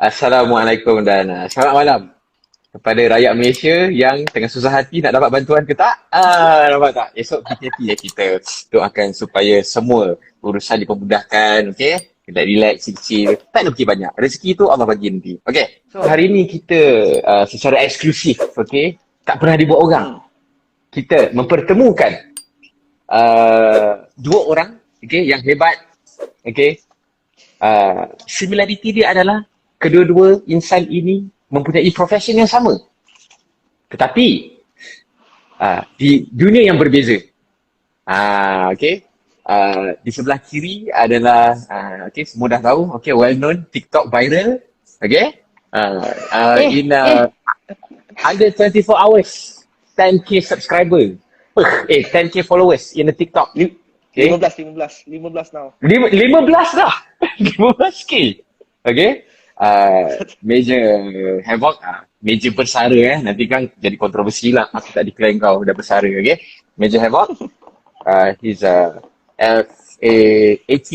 Assalamualaikum dan selamat malam kepada rakyat Malaysia yang tengah susah hati nak dapat bantuan ke tak? Nampak tak? Esok PKP ya kita doakan supaya semua urusan dipermudahkan, okey? Kita relax, chill, tak ada fikir banyak. Rezeki tu Allah bagi nanti. Okey. So hari ni kita secara eksklusif, okey? Tak pernah dibuat orang. Kita mempertemukan dua orang, okey, yang hebat, okey? Similariti dia adalah kedua-dua insan ini mempunyai profession yang sama. Tetapi di dunia yang berbeza. Okay. Di sebelah kiri adalah okay, semua dah tahu, okay, well known TikTok viral. Okay. In under 24 hours 10k subscriber. 10k followers in the TikTok. Okay. 15 now. 15 dah. 15k. Okay. Major havoc, major bersara nanti kan jadi kontroversi lah, aku tak declare kau dah bersara. Okay. Major havoc, he's a F-A-18D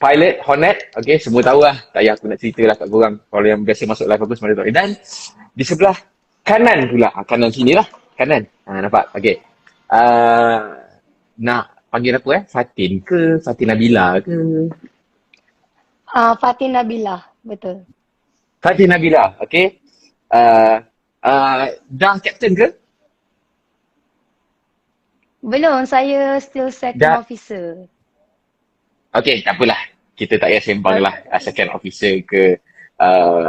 pilot Hornet. Okay, semua tahu lah, tak payah aku nak cerita lah kat korang, kalau yang biasa masuk live aku semua tahu. Dan di sebelah kanan pula, kanan sini lah, kanan, nampak. Okay, nak panggil apa Fatin ke Fatin Nabila ke? Fatin Nabila, betul. Fatin Nabila, okay. Dah captain ke? Belum, saya still second officer. Okay, tak apalah. Kita tak payah sembang lah. Second officer ke,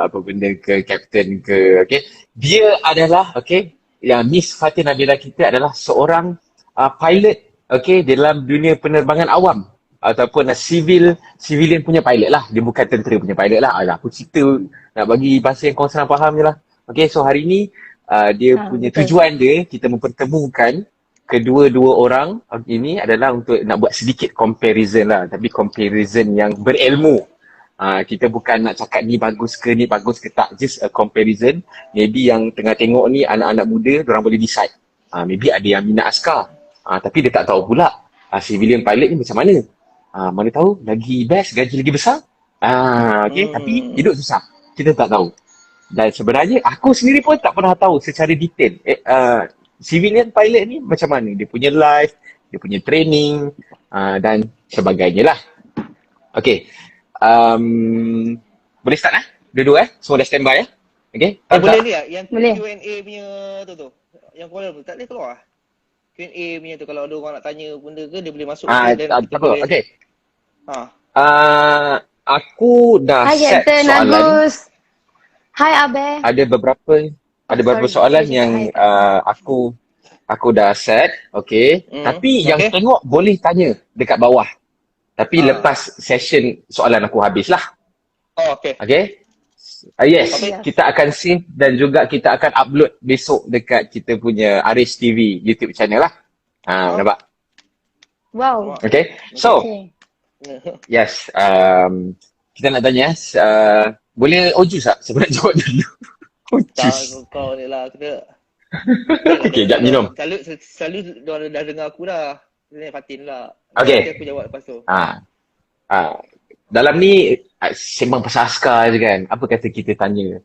apa benda ke, captain ke, okay. Dia adalah, okay, yang Miss Fatin Nabila kita adalah seorang pilot, okay, dalam dunia penerbangan awam. Ataupun civilian punya pilot lah. Dia bukan tentera punya pilot lah. Aku cerita nak bagi bahasa yang korang senang faham je lah. Okay, so hari ni dia punya betul. Tujuan dia, kita mempertemukan kedua-dua orang ini adalah untuk nak buat sedikit comparison lah. Tapi comparison yang berilmu. Kita bukan nak cakap ni bagus ke tak. Just a comparison. Maybe yang tengah tengok ni anak-anak muda, diorang boleh decide. Maybe ada yang minat askar. Tapi dia tak tahu pula civilian pilot ni macam mana. Mana tahu lagi best, gaji lagi besar. Okay, tapi hidup susah. Kita tak tahu. Dan sebenarnya aku sendiri pun tak pernah tahu secara detail civilian pilot ni macam mana. Dia punya life, dia punya training dan sebagainya lah. Okay. Boleh start lah? Dua-dua semua dah standby ya? Okay. Boleh ni lah, yang Q&A punya tu. Yang korang tak boleh keluar. Q&A punya tu, kalau ada orang nak tanya benda ke, dia boleh masuk. Tak apa, boleh... okay. Aku dah Hai, set Captain soalan. Agus. Hai Abe. Ada beberapa soalan yang aku dah set, okay. Tapi yang tengok boleh tanya dekat bawah. Tapi lepas session soalan aku habis lah. Okay. Okay. Yes, kita akan save dan juga kita akan upload besok dekat kita punya Aris TV YouTube channel lah. Nampak? Wow. Okay. So, yes, kita nak tanya, boleh Ojus tak? Saya nak jawab dulu. Ojus. Kau ni lah, kita... Okay, jap minum. Selalu diorang dah dengar aku dah. Ini Fatin lah. Okay. Aku jawab lepas tu. Dalam ni, sembang pasal askar je kan. Apa kata kita tanya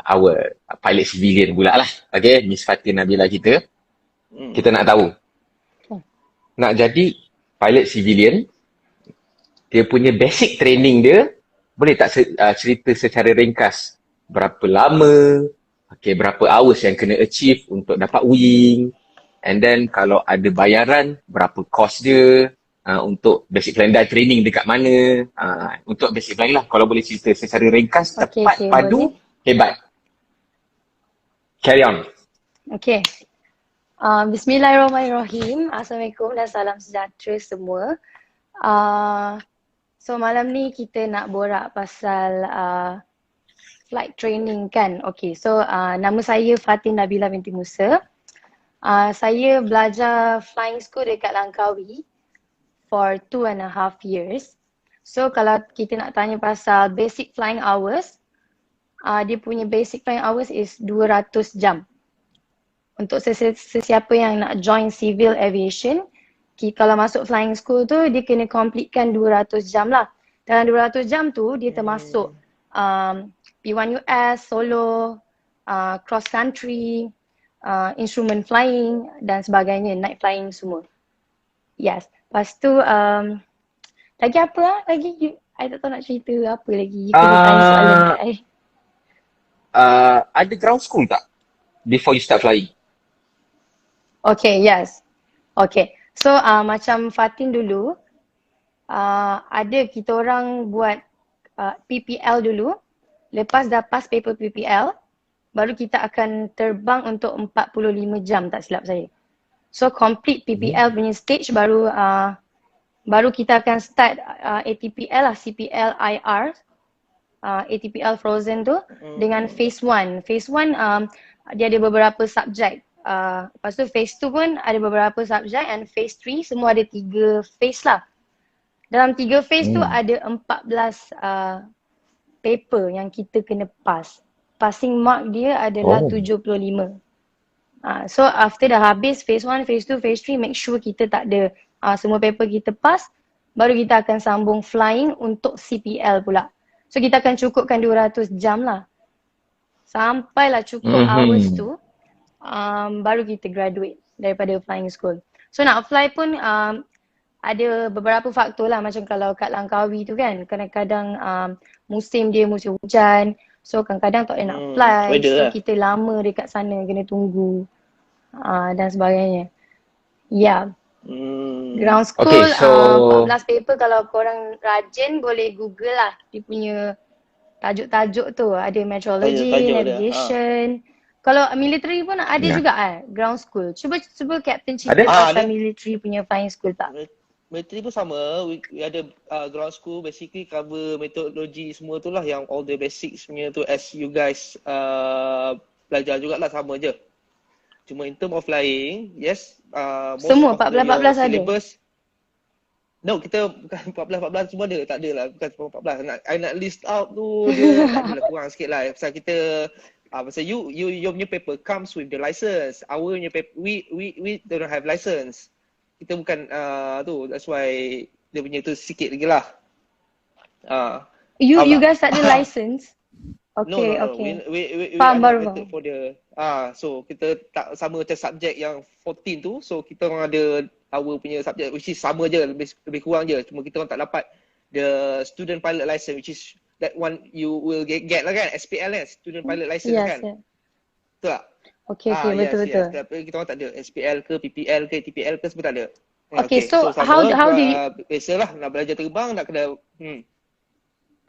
our pilot civilian pula lah. Okay, Miss Fatin Nabila kita. Kita nak tahu. Nak jadi pilot civilian, dia punya basic training dia, boleh tak cerita secara ringkas berapa lama, okay, berapa hours yang kena achieve untuk dapat wing, and then kalau ada bayaran, berapa cost dia, untuk basic flying dive training dekat mana, untuk basic flying lah, kalau boleh cerita secara ringkas, tepat, padu, boleh. Hebat. Carry on. Okay. Bismillahirrahmanirrahim. Assalamualaikum dan salam sejahtera semua. So malam ni kita nak borak pasal flight training kan. Okay, so nama saya Fatin Nabila binti Musa. Saya belajar flying school dekat Langkawi for 2.5 years. So kalau kita nak tanya pasal basic flying hours, dia punya basic flying hours is 200 jam. Untuk sesiapa yang nak join civil aviation, kalau masuk flying school tu dia kena completekan 200 jam lah. Dalam 200 jam tu dia termasuk P1US, solo, cross country, instrument flying dan sebagainya, night flying semua. Yes. Lepas tu lagi apa lah? Lagi I tak tahu nak cerita apa lagi. You kena tanya soalan kat I. Ada ground school tak before you start flying? Okay, yes. Okay. So macam Fatin dulu, ada kita orang buat PPL dulu. Lepas dah pass paper PPL, baru kita akan terbang untuk 45 jam tak silap saya. So complete PPL punya stage baru kita akan start ATPL lah, CPL IR. ATPL Frozen tu dengan phase 1. Phase 1 dia ada beberapa subjek. Lepas tu phase 2 pun ada beberapa subjek, and phase 3 semua ada 3 phase lah. Dalam 3 phase tu ada 14 paper yang kita kena pass. Passing mark dia adalah 75. So after dah habis phase 1, phase 2, phase 3, make sure kita tak ada semua paper kita pass, baru kita akan sambung flying untuk CPL pula. So kita akan cukupkan 200 jam lah. Sampailah cukup hours tu, baru kita graduate daripada flying school. So nak fly pun ada beberapa faktor lah, macam kalau kat Langkawi tu kan, kadang-kadang musim dia musim hujan. So kadang-kadang tak boleh nak fly, so kita lama dekat sana, kena tunggu dan sebagainya. Ya. Ground school, Okay, so 14 paper, kalau korang rajin boleh google lah dia punya tajuk-tajuk tu. Ada meteorology, navigation. Kalau military pun ada juga ground school. Cuba Captain cerita pasal military punya flying school tak? Military pun sama, we ada ground school, basically cover metodologi semua tu lah, yang all the basics punya tu as you guys belajar jugalah, sama je. Cuma in term of flying, yes, semua 14 ada? No, kita bukan 14 semua ada, tak ada lah, bukan 14. I nak list out tu dia tak adalah, kurang sikit lah. Pasal kita, pasal your punya paper comes with the license. Our punya paper, we don't have license. Kita bukan tu, that's why dia punya tu sikit lagi lah. You guys tak ada license? Okay, no. okay. We faham baru. for the so kita tak sama macam subjek yang 14 tu, so kita orang ada our punya subjek which is sama je, lebih kurang je, cuma kita orang tak dapat the student pilot license, which is that one you will get lah kan, SPL kan, student pilot license kan. Betul tak? Okay, betul. Yes. Tapi kita orang tak ada SPL ke, PPL ke, TPL ke, semua tak ada. Okay, so how do you biasalah nak belajar terbang nak kena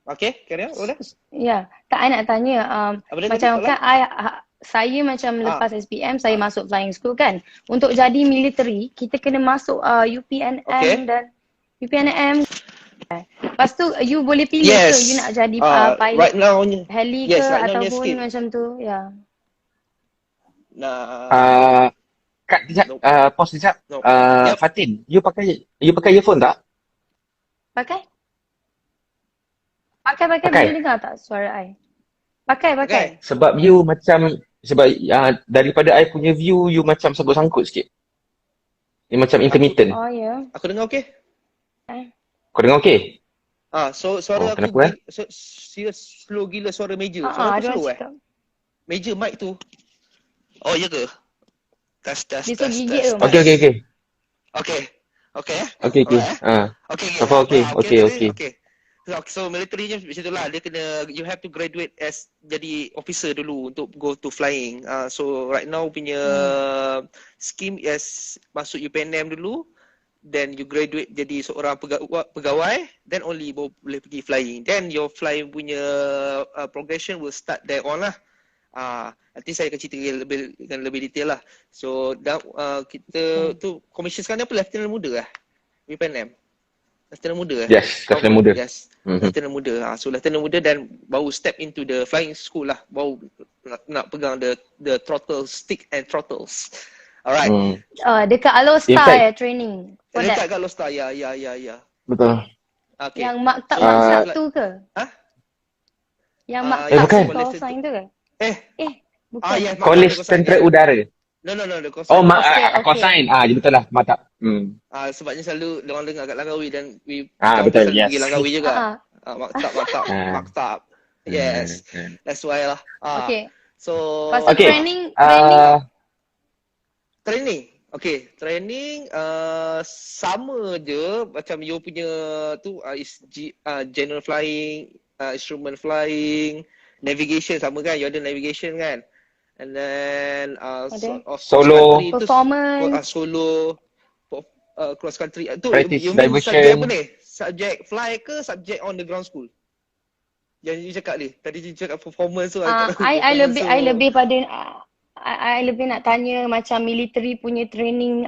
okay, carry on, boleh? Ya, tak, I nak tanya macam kan saya macam lepas SPM saya masuk flying school kan. Untuk jadi military kita kena masuk UPNM dan UPNM. Lepas tu you boleh pilih ke you nak jadi pilot right now, heli ke ataupun macam tu, ya. Kak sekejap, pause sekejap. Fatin, you pakai earphone tak? Pakai boleh dengar tak suara I? Pakai. Sebab you macam, daripada I punya view, you macam sangkut-sangkut sikit. Dia macam intermittent. Oh ya. Aku dengar okey? Kau dengar okey? So suara aku slow gila, suara major. Suara aku slow major mic tu. Oh ya ke? Test. Dia gigit tu. Okay. Okay. Okay. So military je macam itulah, dia kena, you have to graduate as jadi officer dulu untuk go to flying. So right now punya scheme is masuk UPNM dulu, then you graduate jadi seorang pegawai, then only boleh pergi flying. Then your flying punya progression will start there on lah. Nanti saya akan cerita lebih detail lah. So kita tu commission sekarang apa, lieutenant muda lah UPNM. Lieutenant muda Yes, lieutenant muda. Yes, lieutenant muda. So lieutenant muda dan baru step into the flying school lah. Baru nak pegang the throttle stick and throttles. Alright. Dekat Alostar training. Dekat Alostar, ya. Betul. Okay. Yang maktab tu ke? Yang maktab call sign tu ke? Bukan. Kolej Tentera Udara. No, the call Oh, sign. call sign. Betul lah, maktab. Sebabnya selalu orang dengar kat Langkawi dan betul, yes. pergi Langkawi juga. Maktab. Yes, that's why lah. Okay. So Pasal Okay. training, training. Okay, training sama je macam you punya tu is general flying, instrument flying, navigation sama kan? You ada navigation kan? And then sort of Solo. cross country tu performance. solo cross country tu Practice you mean diversion. subjek apa ni? Subjek fly ke subjek on the ground school? Yang you cakap ni. Tadi you cakap performance tu I performance tu. lebih pada I lebih nak tanya macam military punya training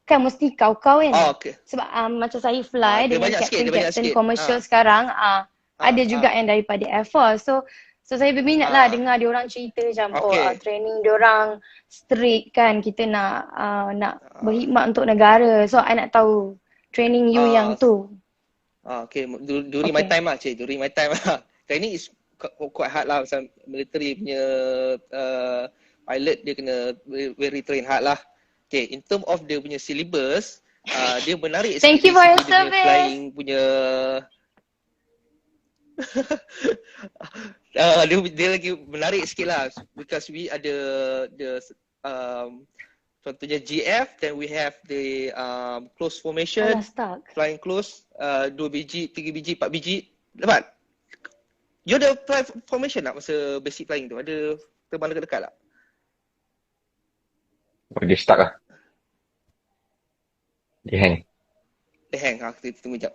kan mesti kau-kau kan. Okay. Sebab macam saya fly dia dengan banyak sikit, dia banyak captain sikit. commercial sekarang ada juga yang daripada Air Force. So saya berminat lah dengar dia orang cerita macam training dia orang strict kan, kita nak berkhidmat untuk negara. So I nak tahu training you yang tu. Okay, during my time lah cik, during my time lah. Training is quite hard lah, macam military punya pilot dia kena very train hard lah. Okay, in term of dia punya syllabus, dia menarik sikit. Thank you for your dia punya service. Flying punya dia lagi menarik sikit lah because we ada the contohnya GF, then we have the close formation, flying close, 2 biji, 3 biji, 4 biji. Dapat? You ada fly formation tak masa basic flying tu? Ada terbang dekat-dekat tak? Dia stuck lah. Dia hang. Dia hang. Kita tunggu sekejap.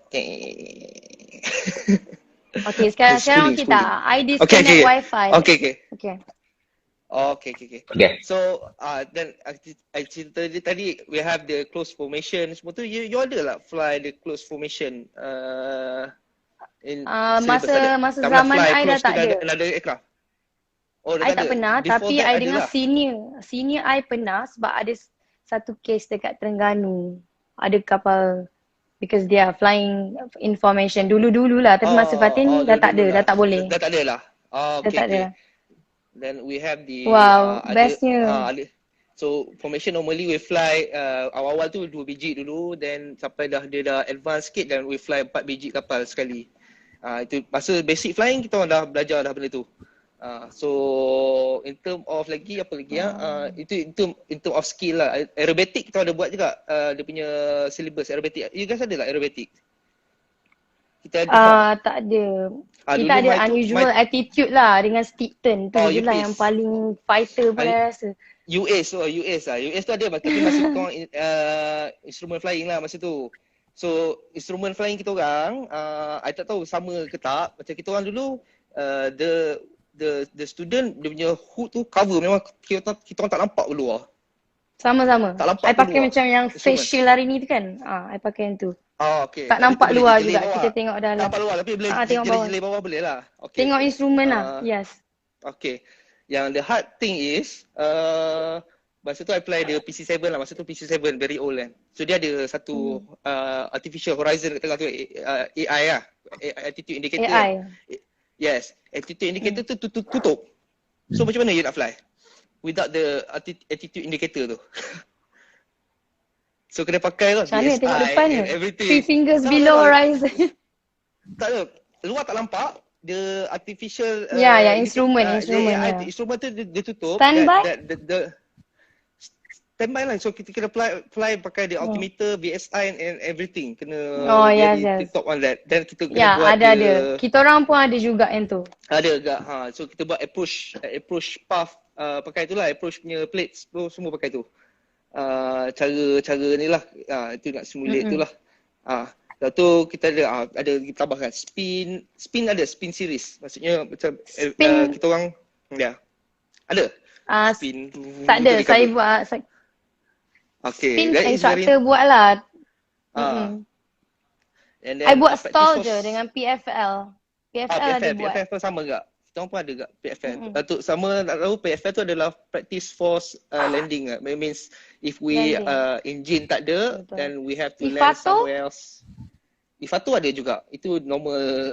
Okay, sekarang kita I disconnect wifi. Okay. So, then I cerita tadi we have the close formation semua tu. You ada lah fly the close formation masa zaman I dah tak ada. Another aircraft. I tak pernah, tapi I dengar senior I pernah sebab ada satu case dekat Terengganu. Ada kapal because they are flying information dulu lah, tapi masa Fatin dah tak ada, dah tak boleh. Dah tak ada lah. Dah tak ada. Then we have the bestnya. So formation normally we fly awal-awal tu 2 biji dulu, then sampai dia dah advance sikit, then we fly 4 biji kapal sekali. Itu masa basic flying kita orang dah belajar dah benda tu. So in term of lagi apa lagi itu in term of skill lah. Aerobatic kita ada buat juga dia punya syllabus aerobatic. You guys ada tak aerobatic? Kita ada tak ada. Kita ada unusual attitude lah dengan stick turn tu je lah yang paling fighter pun saya rasa. US tu ada tapi masa kita orang instrument flying lah masa tu. So instrument flying kita orang I tak tahu sama ke tak. Macam kita orang dulu the student dia punya hood tu cover, memang kita orang tak nampak dulu lah. Sama-sama. I pakai macam yang face shield hari ni tu kan. I pakai yang tu. Okay. Tak nampak luar juga. Bawah. Kita tengok dalam. Nampak luar tapi boleh jeli bawah boleh lah. Okay. Tengok instrumen lah. Yes. Okay. Yang the hard thing is masa tu I apply the PC7 lah. Masa tu PC7 very old kan. So dia ada satu artificial horizon kat tengah tu, AI lah. Attitude indicator. AI. Yes. Attitude indicator tu tutup. So macam mana you nak fly without the attitude indicator tu? So kena pakai tu DSI tengok depan and everything. 3 fingers below horizon. Tak ada. Luar tak nampak. The artificial instrument tu dia tutup. Standby? Standby lah. So kita kena fly pakai the altimeter, VSI and everything. Kena top on that. Dan kita kena buat ada. Kita orang pun ada juga yang tu. Ada juga. So kita buat approach path pakai tu lah. Approach punya plates tu semua pakai tu. Cara ni lah. Itu nak simulate tu lah. Lepas tu kita ada kita tambahkan spin ada spin series. Maksudnya macam kita orang ada spin. Tak ada, saya buat spin instructor buat lah. I buat stall je dengan PFL. PFL ada buat. PFL sama tak? Kita orang pun ada tak PFL. Sama nak tahu PFL tu adalah practice force landing. It means if we engine tak ada, then we have to land somewhere else. IFATO ada juga. Itu normal.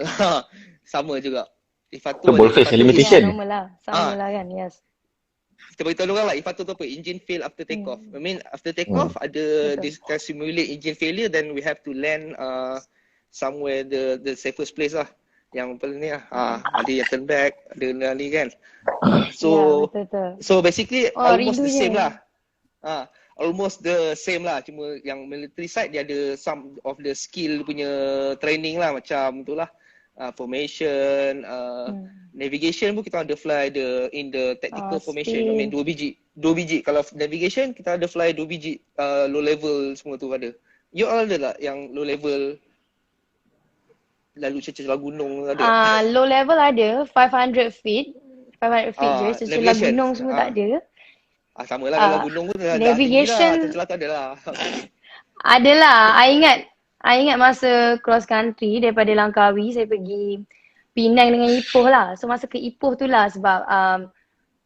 Sama juga. IFATO ada. Bullface limitation. Normal lah. Sama lah kan. Yes. Kita beritahu orang lah IFATO tu apa? Engine fail after take off. I mean after take off ada this can simulate engine failure, then we have to land somewhere the safest place lah. yang paling ni lah. Ada yang turn back, ada ni kan. So betul. so basically almost the rindu same je. lah. Almost the same lah, cuma yang military side dia ada some of the skill punya training lah, macam tu lah. Formation, navigation pun kita ada fly in the tactical formation. I mean 2 biji. Kalau navigation kita ada fly 2 biji low level semua tu ada. You all ada tak yang low level lalu celah gunung ada? Low level ada 500 feet. 500 feet je. Celah navigation. gunung semua tak ada. Sama lah kalau gunung pun dah navigation tinggi lah. Celah tu ada lah. Adalah. I ingat masa cross country daripada Langkawi saya pergi Penang dengan Ipoh lah. So masa ke Ipoh tu lah sebab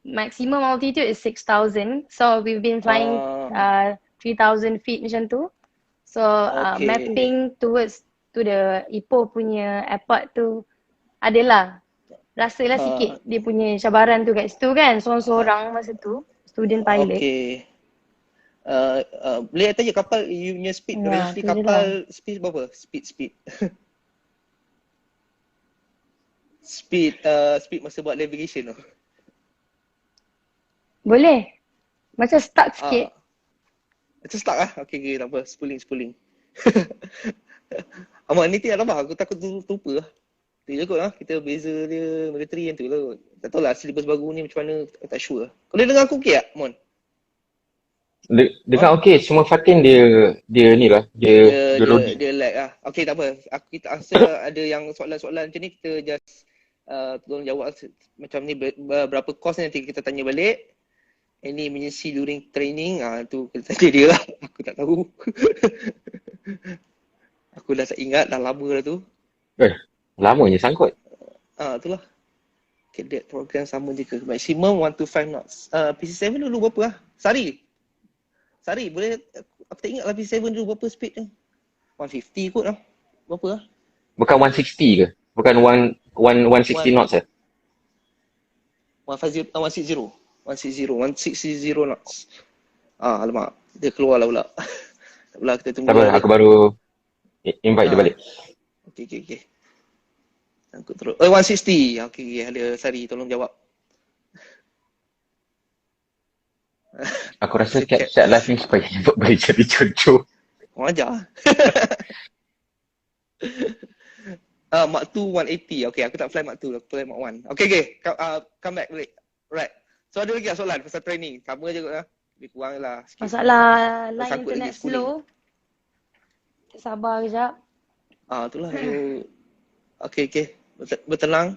maximum altitude is 6,000. So we've been flying 3,000 feet macam tu. So mapping towards to the Ipoh punya airport tu adalah rasalah sikit dia punya cabaran tu kat situ kan. Seorang-seorang masa tu student pilot. Okay. Boleh tanya kapal you punya speed range kapal speed berapa? Speed. speed masa buat navigation tu. Boleh. Macam stuck sikit. Macam stuck lah. Okay, tak apa. Spooling. Amat ni tiap lah, aku takut terlupa lah. Dia je kot lah, kita beza dia military yang tu lah. Tak tahu lah syllabus baru ni macam mana, tak sure lah. Kau boleh dengar aku okey tak, Mon? Dengar okey, cuma Fatin dia ni lah, dia lag lah. Okey, tak apa. Kita rasa ada yang soalan-soalan macam ni, kita just tolong jawab macam ni berapa cost ni nanti kita tanya balik. Any emergency during training, tu kita tanya dia lah. Aku tak tahu. Aku dah tak ingat, dah lama dah tu. Lamanya sangkut. Itulah. Cadet program sama je ke? Maximum 1 to 5 knots. PC7 dulu berapa lah? Sari, boleh, aku tak ingat lah PC7 dulu berapa speed tu. 150 kot lah. Berapa lah? Bukan 160 ke? Bukan 160 knots ke? 160 knots. Alamak. Dia keluar lah pula. Tak pula kita tunggu. Tak apa, aku baru invite dia balik. Okay. Angkut terus. 160. Okay, ada Sari, tolong jawab. Aku rasa capture live ni supaya boleh jadi contoh. Ajar. Mach 2 180. Okay, aku tak fly Mach 2, aku fly Mach 1. Okay. Come back balik. Right. So ada lagi tak soalan pasal training? Sama je kot lah. Lebih kurang lah. Sikit. Masalah line internet slow. Sabar kejap. Itulah. Okay. Bertenang.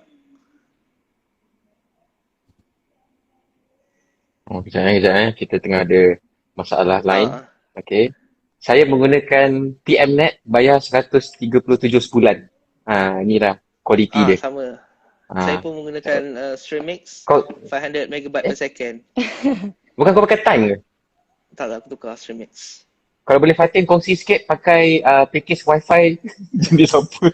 Kejap. Kita tengah ada masalah lain. Okay. Saya menggunakan TMNet bayar 137 sebulan. Inilah kualiti dia. Sama. Saya pun menggunakan Streamix 500 megabyte per second. Bukan kau pakai time ke? Tak, aku tukar Streamix. Kalau boleh Fatin kongsi sikit pakai package wifi jenis apa?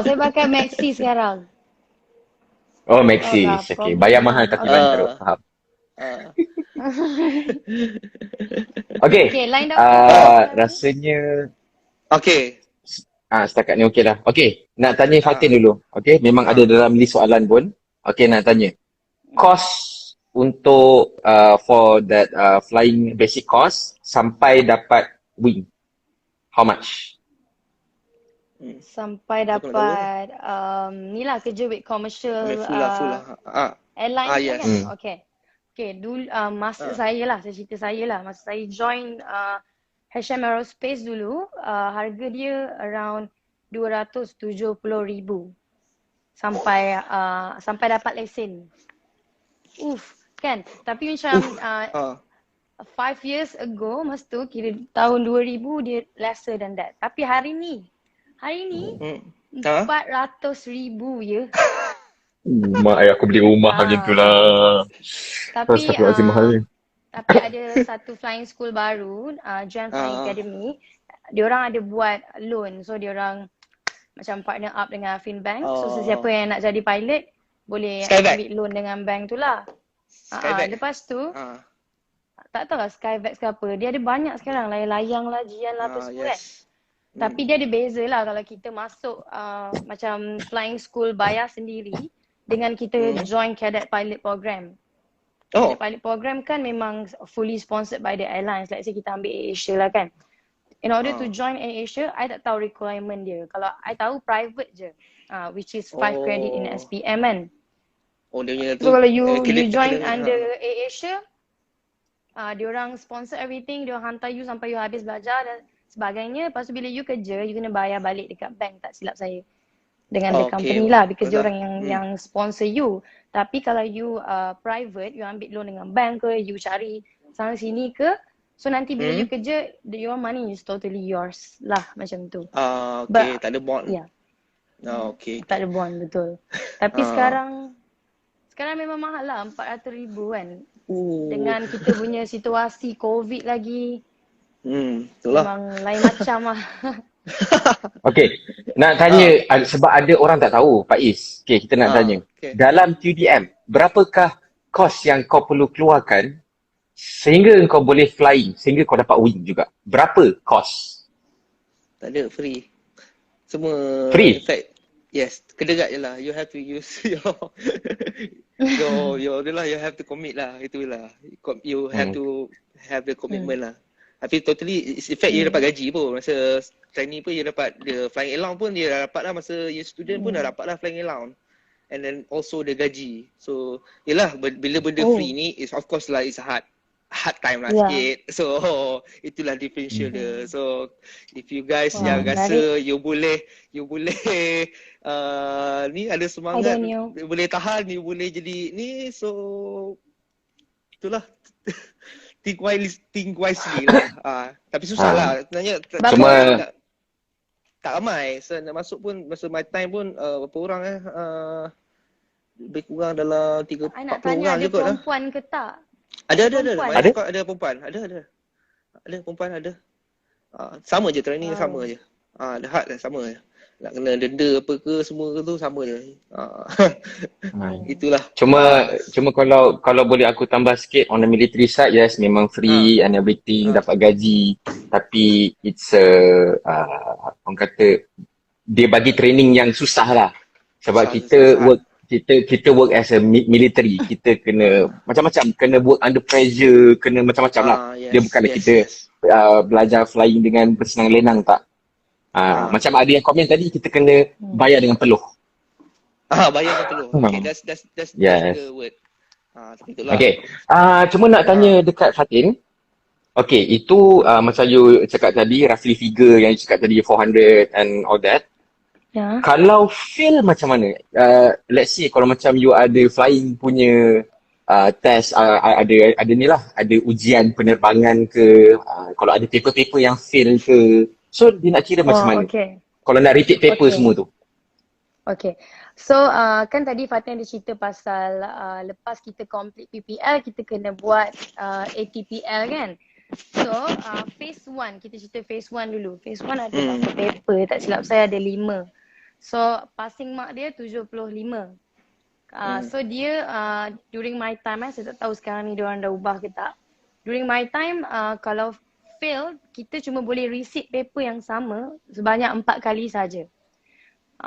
Saya pakai Maxi sekarang. Maxis. Okay. Bayar mahal tapi lancar. Faham. Okay. Line Rasanya okay. Setakat ni okey dah. Okay. Nak tanya Fatin dulu. Okay. Memang ada dalam list soalan pun. Okay, nak tanya. Cost untuk for that flying basic cost sampai dapat wing. How much? Sampai dapat ni lah kerja with commercial full lah. airline Yes. kan. Okay, dulu masa saya cerita saya lah. Masa saya join HM Aerospace dulu, harga dia around 270,000 sampai dapat lesen. Kan? Tapi macam 5 years ago, masa tu kira tahun 2000 dia lesser than that. Tapi hari ni 400,000 je. Mak aku beli rumah macam tu lah. Tapi ada satu flying school baru, Joint Flying Academy. Diorang ada buat loan. So diorang macam partner up dengan Finbank. So sesiapa yang nak jadi pilot boleh ambil loan dengan bank tu lah. Lepas tu tak tahu lah Skyvex ke apa. Dia ada banyak sekarang, layang-layang lah, Jian lah apa semua kan. Tapi dia ada beza lah kalau kita masuk macam flying school bayar sendiri dengan kita join cadet pilot program. Oh, Cadet pilot program kan memang fully sponsored by the airlines. Let's say kita ambil AirAsia lah kan. In order to join AirAsia, I tak tahu requirement dia. Kalau I tahu private je, which is 5 credit in SPM kan. dia punya tu. So kalau you join academic, under AirAsia, diorang sponsor everything, diorang hantar you sampai you habis belajar dan sebagainya. Lepas tu bila you kerja, you kena bayar balik dekat bank, tak silap saya. Dengan the company lah, because diorang yang sponsor you. Tapi kalau you private, you ambil loan dengan bank ke, you cari sana sini ke, so nanti bila you kerja, your money is totally yours lah, macam tu. Okay, tak ada bond. Ya. Okay. Tak ada bond, betul. Tapi sekarang memang mahal lah, 400,000 kan. Dengan kita punya situasi COVID lagi, Betul lah. memang lain macam lah. Okay, nak tanya sebab ada orang tak tahu, Pak Is. Okay, kita nak tanya. Okay. Dalam QDM, berapakah kos yang kau perlu keluarkan sehingga kau boleh flying, sehingga kau dapat wing juga? Berapa kos? Tak ada, free. Semua Free? in fact, yes, kedekat je lah. You have to use your adalah, you have to commit lah. Itulah. You have to have the commitment lah. Tapi totally, in fact, you dapat gaji pun. Masa training pun, you dapat the flying allowance pun, dia dah dapat lah. Masa you student pun dah dapat lah flying allowance. And then also the gaji. So, yelah, bila benda free ni, is of course lah, it's hard time lah sikit. So, itulah differential dia. So, if you guys yang rasa you boleh ni ada semangat, boleh tahan, you boleh jadi ni, so itulah. think wisely lah. Tapi susah lah. Sebenarnya tak ramai. So, nak masuk pun, masa my time pun berapa orang lebih kurang dalam 30-40 orang je kot lah. Nak tanya ada perempuan ke tak? Ada. Ada? Ada perempuan. Ada perempuan ada. Sama je training sama je. Ada had lah sama je. Nak kena denda apa ke semua tu sama je. Itulah. Cuma kalau boleh aku tambah sikit on the military side, yes, memang free and everything, dapat gaji. Tapi it's orang kata dia bagi training yang susah lah. Sebab kita work as a military, kita kena macam-macam, kena work under pressure, kena macam-macam lah. Dia bukanlah kita belajar flying dengan bersenang lenang, tak. Macam ada yang komen tadi, kita kena bayar dengan peluh. Bayar dengan peluh. Okay, that's the word. Tapi itulah. Okay. Cuma nak tanya dekat Fatin. Okay, itu macam you cakap tadi, roughly figure yang you cakap tadi, 400 and all that. Ya. Kalau fail macam mana? Let's say kalau macam you ada flying punya test, ada ni lah, ada ujian penerbangan ke, kalau ada paper-paper yang fail ke, so dia nak kira macam mana? Kalau nak repeat paper semua tu. Okay. So kan tadi Fatin ada cerita pasal lepas kita complete PPL, kita kena buat ATPL kan. So phase 1, kita cerita phase 1 dulu. Phase 1 ada berapa paper, tak silap saya ada 5. So passing mark dia 75. So dia during my time, saya tak tahu sekarang ni diorang dah ubah ke tak. During my time, kalau fail, kita cuma boleh resit paper yang sama sebanyak 4 kali saja.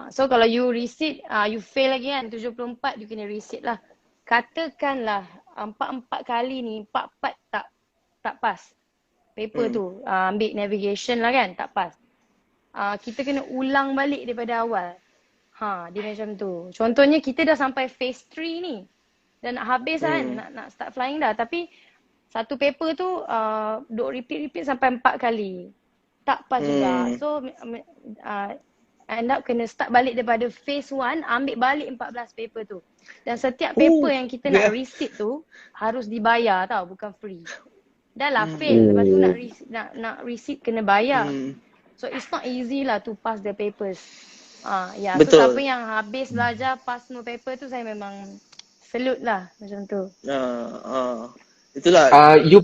So kalau you resit, you fail lagi kan, 74, you kena resit lah. Katakanlah 4 kali ni, 4 tak pass paper tu, ambil navigation lah kan, tak pass. Kita kena ulang balik daripada awal. Dia macam tu. Contohnya kita dah sampai phase 3 ni. Dan nak habis kan, nak start flying dah. Tapi satu paper tu duk repeat sampai 4 kali. Tak pas juga. So end up kena start balik daripada phase 1, ambil balik 14 paper tu. Dan setiap paper yang kita nak resit tu harus dibayar tau, bukan free. Dah lah fail, lepas tu nak resit kena bayar. So it's not easy lah to pass the papers. So siapa yang habis belajar pass semua paper tu, saya memang salute lah macam tu. Itulah. You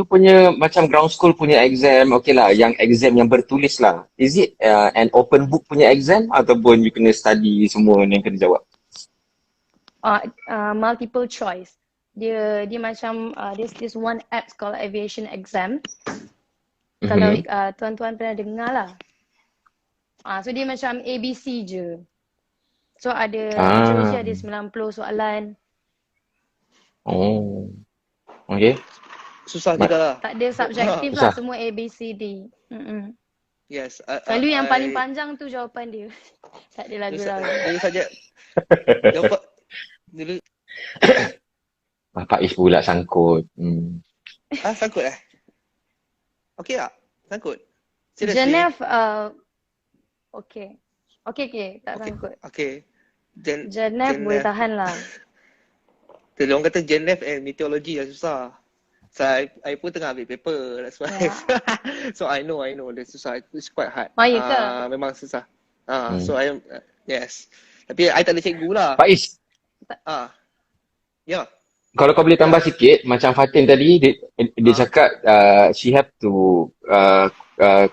punya macam ground school punya exam, okay lah, yang exam yang bertulis lah. Is it an open book punya exam ataupun you kena study semua yang kena jawab? Multiple choice. Dia macam there's one app called Aviation Exam. Kalau tuan-tuan pernah dengar lah. So dia macam ABC je. So ada Ah. literature ada 90 soalan. Oh. Okay. Susah Ma- juga lah. Tak ada subjektif Susah. lah, semua ABCD. Yes. Selalu yang paling panjang tu jawapan dia. Tak ada lagu-lagu. Dulu saja. Jawab dulu. Pak Is pula sangkut. Sangkut Okey tak? Sangkut? Seriously? Genève, okay. Okay, tak sangkut. Okay. Genève boleh tahan lah. Orang kata Genève and meteorology lah susah. So, I pun tengah ambil paper. That's why. So, I know. Dia susah. It's quite hard. Ya ke? Memang susah. So, I am, yes. Tapi, I tak ada cikgu lah. Pak Is, Ya. kalau kau boleh tambah sikit, macam Fatin tadi, dia cakap she have to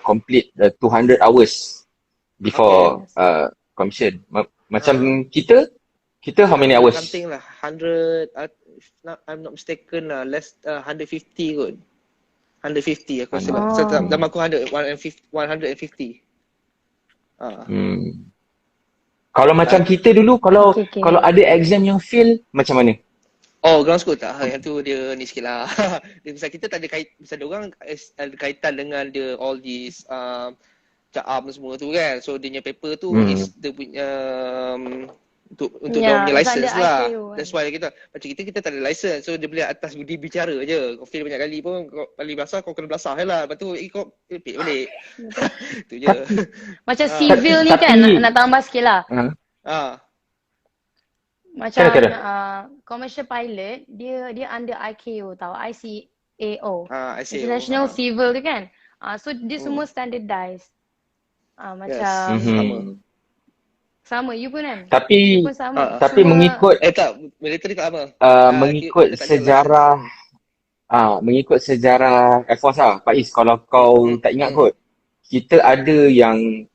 complete 200 hours before commission. Macam kita how many hours? Something lah. 100, if I'm not mistaken lah, less 150 kot. 150 aku rasa. Zaman aku 150. Kalau macam kita dulu, kalau ada exam yang fail, macam mana? Oh, ground school tak. Yang tu dia ni sikit lah. Misal kita tak ada misal dia orang ada kaitan dengan dia all these CAAM semua tu kan. So dia punya paper tu is dia punya untuk dia punya license lah. That's why kita macam kita tak ada license. So dia boleh atas budi bicara je. Kau fail banyak kali pun kau balik belasah kau kena belasah je lah. Lepas tu kau repeat balik. Tu je. Macam civil ni kan nak tambah sikit lah. Macam commercial pilot dia under ICAO tau, ICAO. International Civil tu kan. So dia semua standardized. Macam sama you pun kan? Tapi sama. Tapi mengikut tak, military tak sama. Mengikut sejarah mengikut sejarah Air Force lah, Pak Is, kalau kau tak ingat kot, kita ada yang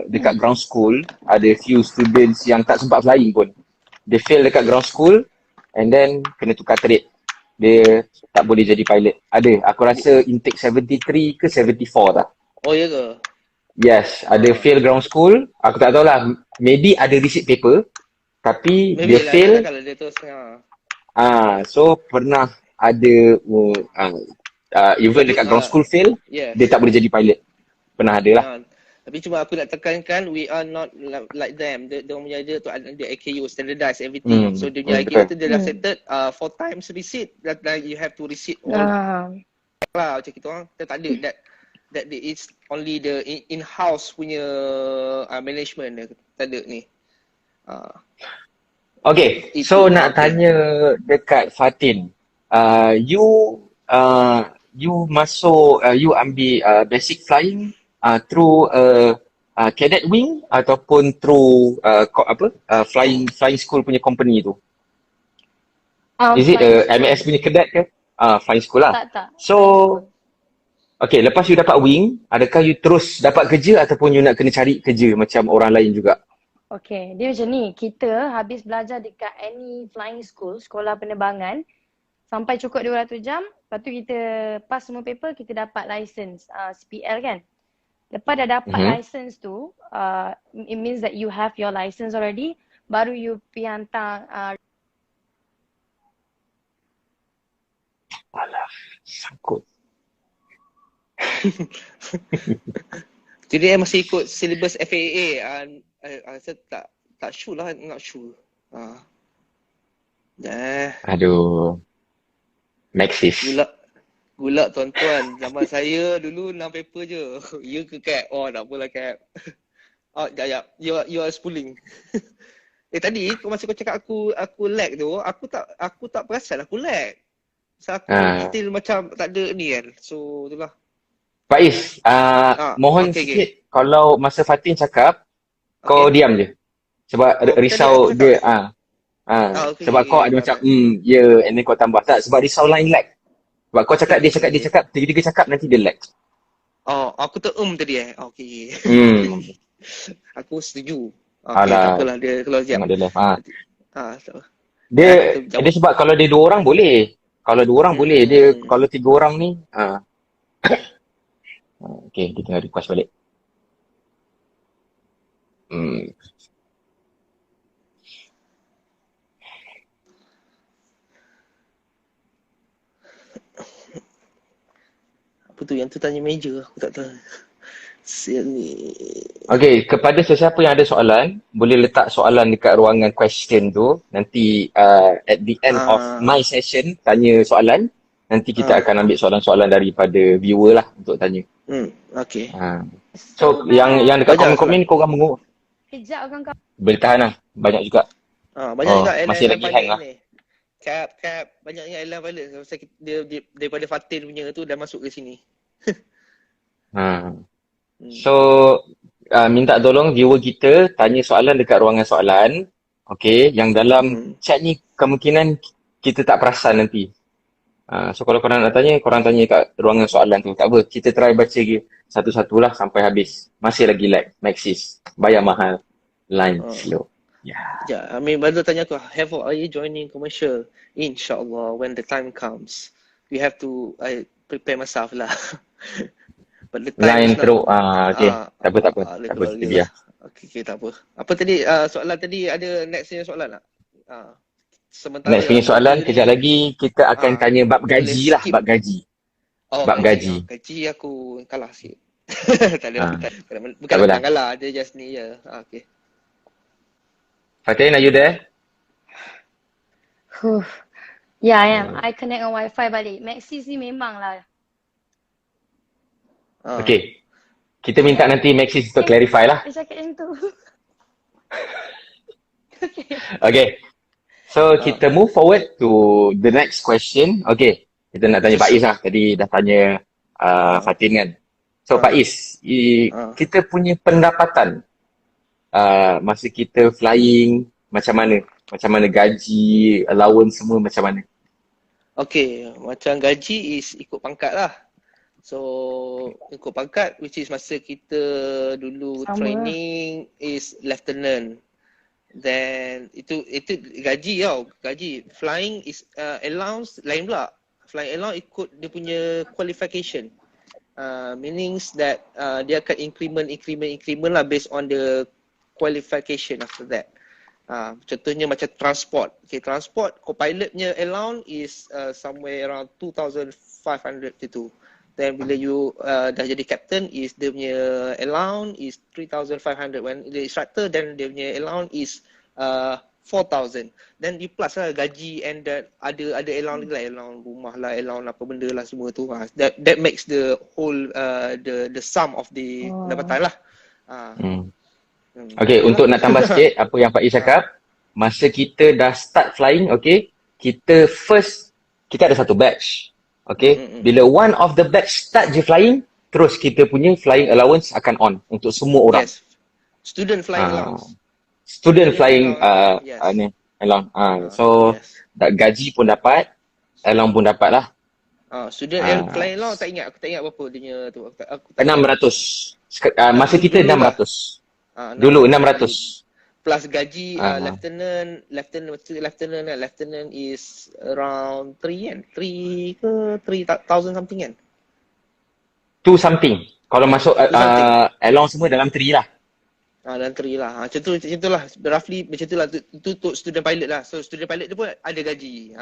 dekat ground school, ada few students yang tak sempat flying pun. Dia fail dekat ground school and then kena tukar trade. Dia tak boleh jadi pilot. Ada, aku rasa intake 73 ke 74 tak? Oh ya ke? Yes, ada fail ground school. Aku tak tahulah, maybe ada receipt paper tapi maybe dia fail. Kalau dia terus so pernah ada even dekat ground school fail, dia tak boleh jadi pilot. Pernah ada lah. Tapi cuma aku nak tekankan, we are not like them. Dia punya dia tu ada AKU, standardized everything. So dia punya AKU tu dia dah settled 4 times receipt. That you have to receipt all. Lah macam kita orang, kita tak ada that it's only the in-house punya management tak ada ni. Okay, so nak tanya dekat Fatin. You masuk, you ambil basic flying through cadet wing ataupun through flying school punya company tu? Is it MAS punya cadet ke? Flying school lah. Tak. So, okay, lepas you dapat wing, adakah you terus dapat kerja ataupun you nak kena cari kerja macam orang lain juga? Okay, dia macam ni. Kita habis belajar dekat any flying school, sekolah penerbangan, sampai cukup 200 jam, lepas tu kita pass semua paper, kita dapat license CPL kan. Lepas dah dapat license tu, it means that you have your license already, baru you pergi hantar alah, sangkut. Jadi masih ikut syllabus FAA. Saya tak sure lah, not sure. Aduh. Maxis. Gulak tuan-tuan. Zaman saya dulu 6 paper je. Ya ke Cap? Oh, tak apalah Cap. Jap. You are spooling. Tadi masa kau cakap aku lag tu, aku tak perasan aku lag. So aku detail macam tak ada ni kan. So itulah. Pak Is, mohon sikit kalau masa Fatin cakap, kau diam je. Sebab risau dia sebab kau ada macam and then kau tambah tak sebab risau line lag. Sebab kau cakap dia cakap tiga-tiga cakap nanti dia lag. Oh, aku tu tadi okey. Aku setuju. Alah. Tak apalah dia kalau siap. Dia lag. So. Dia sebab kalau dia 2 orang boleh. Kalau 2 orang boleh, dia kalau 3 orang ni okay, kita tengah request balik. Hmm. Apa tu yang tu tanya meja, aku tak tahu. Sini. Okay, kepada sesiapa yang ada soalan, boleh letak soalan dekat ruangan question tu. Nanti at the end of my session, tanya soalan. Nanti kita akan ambil soalan-soalan daripada viewer lah untuk tanya. Okay. So, So yang dekat Banyak komen-komen korang kejap kan kau. boleh tahan lah. Banyak juga. Banyak juga masih airline lagi pilot hang lah. ni. Cap, banyaknya airline pilot. Pasal dia daripada Fatin punya tu dah masuk ke sini. So, minta tolong viewer kita tanya soalan dekat ruangan soalan. Okay, yang dalam chat ni kemungkinan kita tak perasan nanti. So, kalau korang nak tanya, korang tanya kat ruangan soalan tu. Tak apa, kita try baca satu-satulah sampai habis. Masih lagi lag, Maxis. Bayar mahal. Line slow. Ya, baru tanya aku, are you joining commercial? InsyaAllah, when the time comes. We have to prepare myself lah. But the time Line is teruk. Okay. Tak apa. Tak apa, kita biar. Okay, tak apa. Apa tadi, soalan tadi ada nextnya soalan tak? Sementara Next punya soalan, kejap lagi kita akan tanya bab gaji lah. Bab gaji. Bab gaji. Gaji aku kalah sikit. Tak ada. Bukan Tak apa dah. menang kalah, dia just ni je. Okay. Fatin, are you there? Yeah, I am. I connect on Wi-Fi balik. Maxis ni memang lah. Okay. Kita minta nanti Maxis untuk clarify lah. Dia cakap yang tu. Okay. So, kita move forward to the next question. Okay. Kita nak tanya Pak Is lah. Tadi dah tanya Fatin kan. So, Pak Is, kita punya pendapatan masa kita flying macam mana? Macam mana gaji, allowance semua macam mana? Okay, macam gaji is ikut pangkat lah. So, ikut pangkat which is masa kita dulu training is lieutenant. Then itu gaji tau. Gaji flying is allowance lain pula. Flying allowance ikut dia punya qualification. Meanings that dia akan increment lah based on the qualification after that. Contohnya macam transport. Okay, transport co-pilot punya allowance is somewhere around 2,500 tu. Then bila you dah jadi captain is dia punya allowance is 3,500. When the instructor then dia punya allowance is 4,000. Then di plus lah gaji and that ada allowance lah, allowance rumah lah, allowance apa benda lah semua tu. That makes the whole the sum of the pendapatan lah. Okay, untuk nak tambah sikit apa yang Pak Is cakap, masa kita dah start flying, okay, kita ada satu batch. Okay, bila one of the batch start je flying, terus kita punya flying allowance akan on untuk semua orang. Yes. Student flying allowance. Student flying allowance. So, gaji pun dapat, allowance pun dapat lah. Student flying allowance aku tak ingat berapa dia tu. Aku 600. Masa kita 600. Dulu 600. Plus gaji lieutenant is around 3 kan? 3 ke 3,000 something kan? 2 something. Kalau masuk allowance semua dalam 3 lah. Dalam 3 lah. Macam tu lah. Roughly macam tu lah. Itu untuk student pilot lah. So student pilot tu pun ada gaji.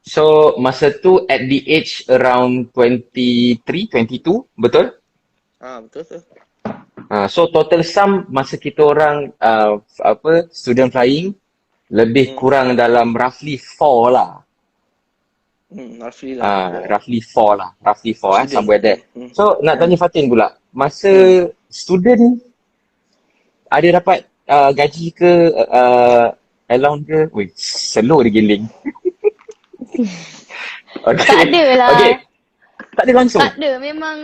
So masa tu at the age around 23, 22, betul? Betul tu. So total sum masa kita orang student flying lebih kurang dalam roughly 4 lah. Roughly lah. Roughly 4 lah. Roughly 4 somewhere there. So nak tanya Fatin pula. Masa student ada dapat gaji ke allowance ke? Weh, slow dia giling. Okay. Tak ada lah. Okay. Tak ada langsung. Tak ada. Memang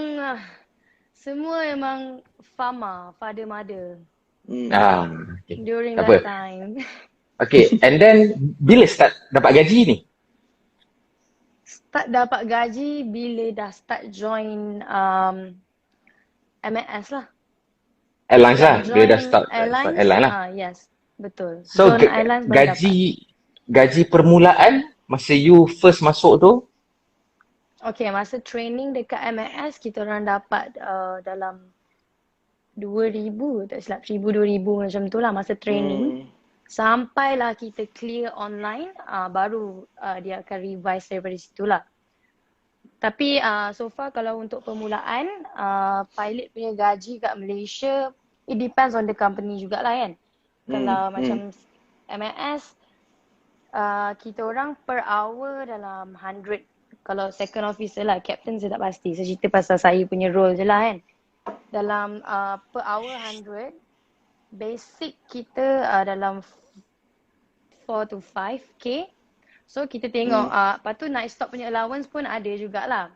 semua memang father mother. Okay. During tak that apa. time. Okay, and then bila start dapat gaji ni? Start dapat gaji bila dah start join MAS lah. Airlines lah, bila dah start airline lah. Yes, betul. So gaji permulaan masa you first masuk tu? Okay, masa training dekat MAS kita orang dapat dalam 2,000 tak silap, 1,000 2,000 macam tu lah masa training. Sampailah kita clear online, baru dia akan revise daripada situ lah. Tapi so far kalau untuk permulaan, pilot punya gaji kat Malaysia, it depends on the company jugalah kan. Kalau macam MAS, kita orang per hour dalam 100. Kalau second officer lah, captain saya tak pasti. Saya cerita pasal saya punya role je lah kan. Dalam per hour 100, basic kita dalam 4 to 5k. So kita tengok, lepas tu night stop punya allowance pun ada jugalah.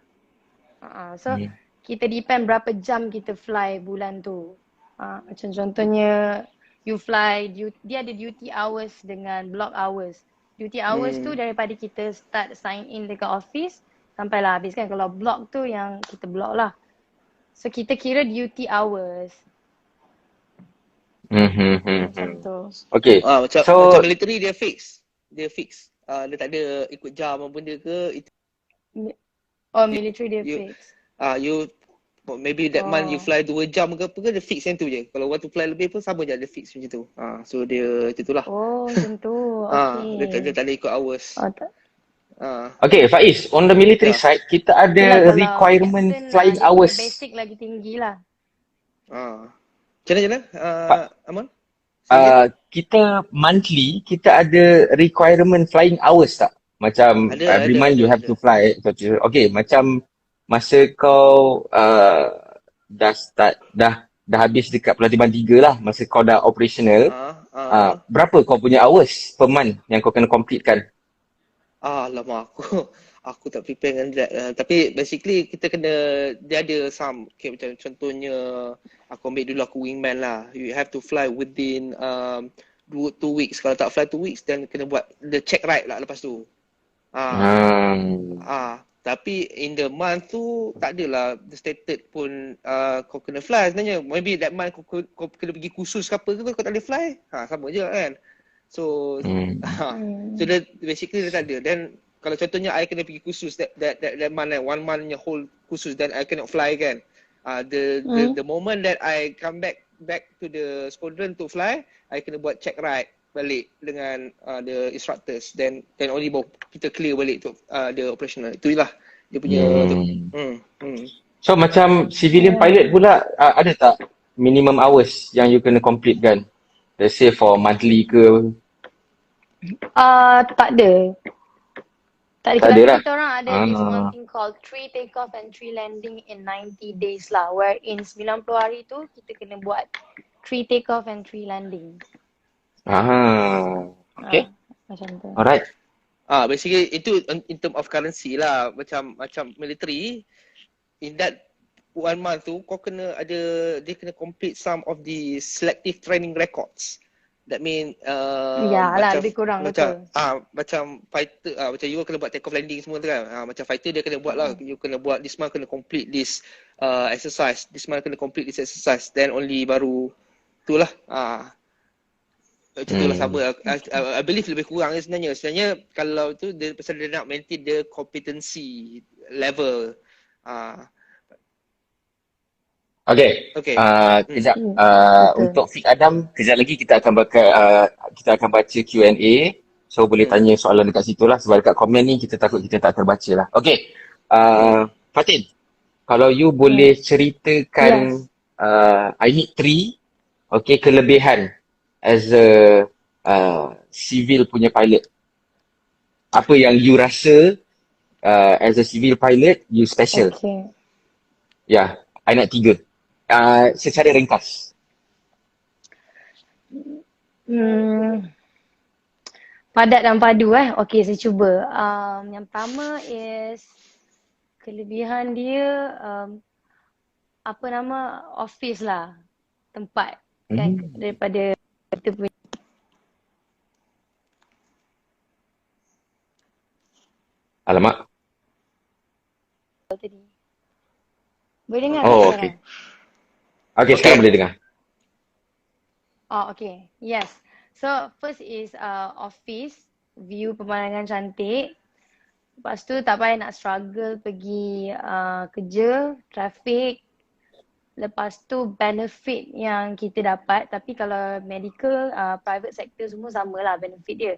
So kita depend berapa jam kita fly bulan tu. Macam contohnya you fly, dia ada duty hours dengan block hours. Duty hours tu daripada kita start sign in dekat office sampailah habis kan. Kalau block tu yang kita block lah. So kita kira duty hours. Macam tu. Okay. Macam military dia fix. Dia fix. Dia tak ada ikut jam apa benda ke. Military dia fix. You maybe that month you fly 2 jam ke apa ke, dia fix yang tu je. Kalau want to fly lebih pun sama je, dia fix macam tu. So dia macam tu lah. Macam tu. Okay. Dia tak ada ikut hours. Okay, Faiz, on the military side, kita ada requirement flying hours. Basic lagi tinggi lah. Macam mana? Aman? Kita monthly, kita ada requirement flying hours tak? Macam every month you have to fly. Okay, macam masa kau dah habis dekat Pelantiban 3 lah, masa kau dah operational, berapa kau punya hours per month yang kau kena completekan? Lama aku tak prepare dengan that. Tapi basically kita kena, dia ada some, okay, macam contohnya aku ambil dulu aku wingman lah. You have to fly within 2 weeks. Kalau tak fly 2 weeks, then kena buat the check ride lah lepas tu. Tapi in the month tu tak adalah stated pun kau kena fly sebenarnya. Maybe that month kau kena pergi kursus ke apa ke, kau tak boleh fly. Sama je kan. So so dia basically dia tak ada. Then kalau contohnya I kena pergi kursus that month, 1 month whole kursus, then I cannot fly kan. The moment that I come back to the squadron to fly, I kena buat check ride balik dengan the instructors, then only kita clear balik tu the operational. Itulah dia punya tu. So macam civilian pilot pula, ada tak minimum hours yang you kena complete kan? Let's say for monthly ke? Tak ada. Tak ada lah. Kita orang ada this one thing called 3 takeoff and 3 landing in 90 days lah, where in 90 hari tu kita kena buat 3 takeoff and 3 landing. Okay. Macam tu. Alright. Basically itu in term of currency lah. Macam military, in that 1 month tu kau kena ada, dia kena complete some of the selective training records. That mean lah, lebih kurang macam macam fighter, macam you kena buat take off landing semua tu kan. Macam fighter dia kena buat lah, you kena buat this month, kena complete this exercise, this month kena complete this exercise, then only baru itulah macam tu lah. Sama I believe lebih kurang sebenarnya. Sebenarnya kalau tu dia pasal dia nak maintain the competency level. Okay. Kejap. Untuk Fik Adam, kejap lagi kita akan baca Q&A. So boleh tanya soalan dekat situ lah. Sebab dekat komen ni kita takut kita tak terbaca lah. Okay. Fatin, kalau you boleh ceritakan I need 3 kelebihan as a civil punya pilot. Apa yang you rasa as a civil pilot you special? Okay. Ya, I nak 3. Secara ringkas. Padat dan padu Okay, saya cuba. Yang pertama is kelebihan dia apa nama, office lah, tempat kan, daripada kita punya Alamak. tadi. Boleh dengar Oh, tak okay. sekarang? Okay, sekarang boleh dengar. Okay. Yes. So, first is office, view pemandangan cantik. Lepas tu tak payah nak struggle pergi kerja, traffic. Lepas tu benefit yang kita dapat, tapi kalau medical, private sector semua sama lah benefit dia.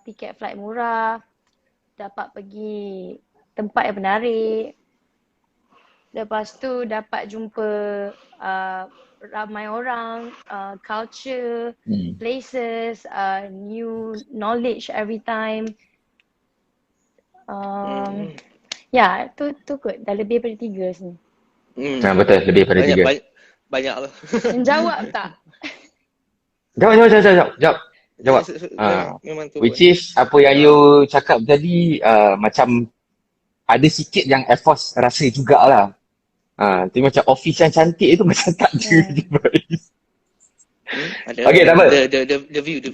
Tiket flight murah, dapat pergi tempat yang menarik. Lepas tu dapat jumpa ramai orang, culture, places, new knowledge every time. Ya, tu kot. Dah lebih daripada 3 sini. Betul, lebih daripada 3. Banyak lah. Menjawab tak? Jawab. Memang tu. Which is apa yang you cakap tadi, macam ada sikit yang Air Force rasa jugalah. Tapi macam office yang cantik itu macam tak ada je. Okay, tak apa. The view.